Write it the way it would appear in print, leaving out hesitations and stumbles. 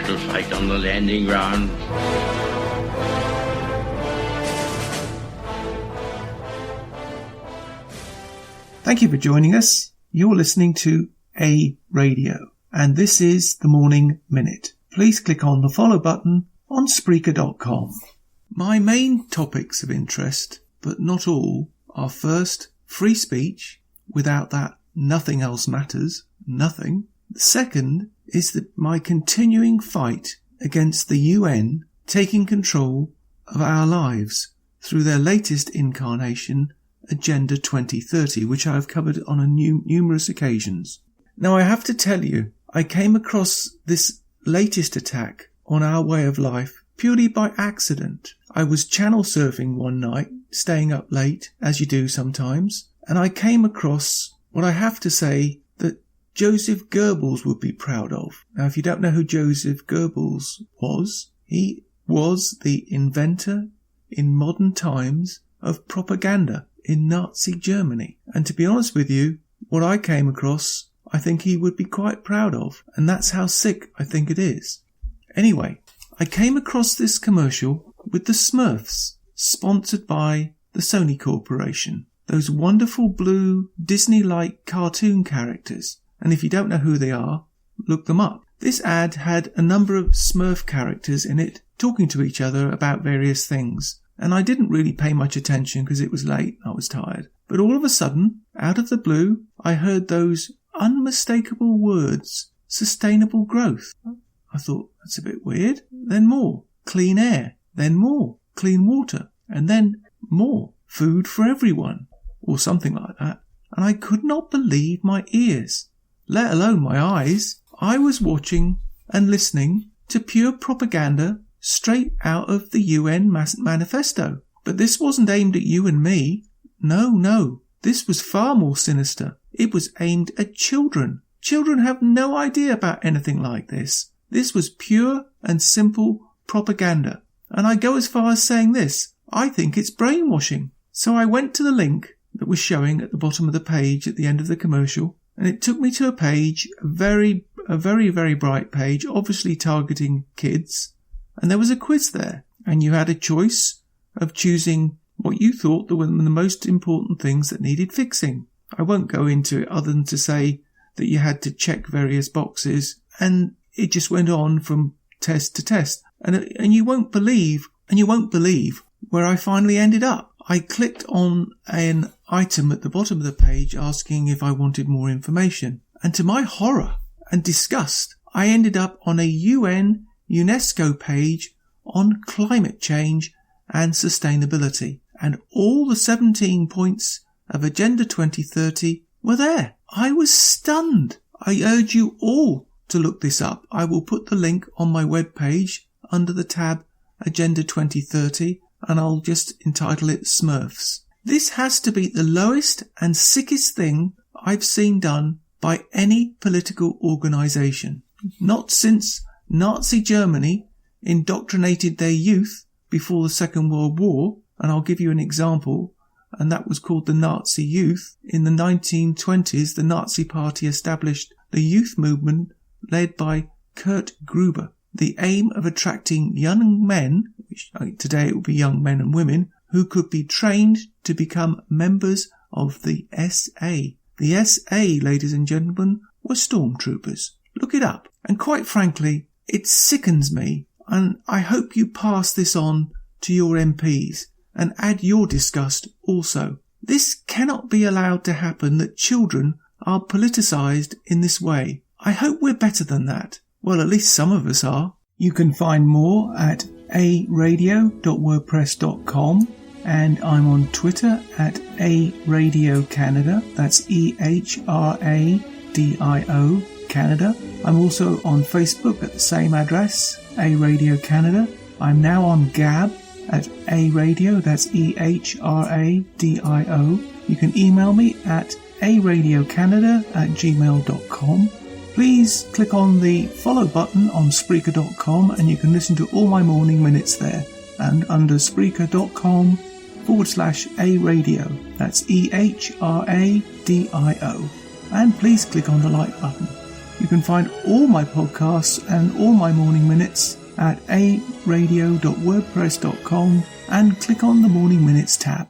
little fight on the landing ground. Thank you for joining us. You're listening to A Radio, and this is the Morning Minute. Please click on the follow button on Spreaker.com. My main topics of interest, but not all, are first, free speech. Without that, nothing else matters. Nothing. The second is my continuing fight against the UN taking control of our lives through their latest incarnation, Agenda 2030, which I have covered on numerous occasions. Now, I have to tell you, I came across this latest attack on our way of life purely by accident. I was channel surfing one night, staying up late, as you do sometimes, and I came across what I have to say that Joseph Goebbels would be proud of. Now, if you don't know who Joseph Goebbels was, he was the inventor in modern times of propaganda in Nazi Germany. And to be honest with you, what I came across, I think he would be quite proud of. And that's how sick I think it is. Anyway, I came across this commercial with the Smurfs, sponsored by the Sony Corporation. Those wonderful blue Disney-like cartoon characters. And if you don't know who they are, look them up. This ad had a number of Smurf characters in it, talking to each other about various things. And I didn't really pay much attention because it was late, I was tired. But all of a sudden, out of the blue, I heard those unmistakable words, sustainable growth. I thought, that's a bit weird. Then more, clean air. Then more, clean water. And then more, food for everyone. Or something like that. And I could not believe my ears, let alone my eyes. I was watching and listening to pure propaganda straight out of the UN manifesto. But this wasn't aimed at you and me. No. This was far more sinister. It was aimed at children. Children have no idea about anything like this. This was pure and simple propaganda. And I go as far as saying this. I think it's brainwashing. So I went to the link that was showing at the bottom of the page at the end of the commercial. And it took me to a page, a very, very bright page, obviously targeting kids. And there was a quiz there, and you had a choice of choosing what you thought were the most important things that needed fixing. I won't go into it other than to say that you had to check various boxes, and it just went on from test to test. And you won't believe where I finally ended up. I clicked on an item at the bottom of the page asking if I wanted more information. And to my horror and disgust, I ended up on a UNESCO page on climate change and sustainability. And all the 17 points of Agenda 2030 were there. I was stunned. I urge you all to look this up. I will put the link on my webpage under the tab Agenda 2030, and I'll just entitle it Smurfs. This has to be the lowest and sickest thing I've seen done by any political organisation. Not since Nazi Germany indoctrinated their youth before the Second World War, and I'll give you an example, and that was called the Nazi Youth. In the 1920s, the Nazi Party established the youth movement led by Kurt Gruber. The aim of attracting young men, which today it would be young men and women, who could be trained to become members of the SA. The SA, ladies and gentlemen, were stormtroopers. Look it up. And quite frankly, it sickens me, and I hope you pass this on to your MPs and add your disgust also. This cannot be allowed to happen, that children are politicised in this way. I hope we're better than that. Well, at least some of us are. You can find more at aradio.wordpress.com, and I'm on Twitter at aradiocanada. That's EHRADIO Canada. I'm also on Facebook at the same address, A Radio Canada. I'm now on Gab at A Radio, that's EHRADIO. You can email me at aradiocanada@gmail.com. Please click on the follow button on Spreaker.com and you can listen to all my morning minutes there. And under Spreaker.com/A Radio, that's EHRADIO. And please click on the like button. You You can find all my podcasts and all my morning minutes at aradio.wordpress.com and click on the Morning Minutes tab.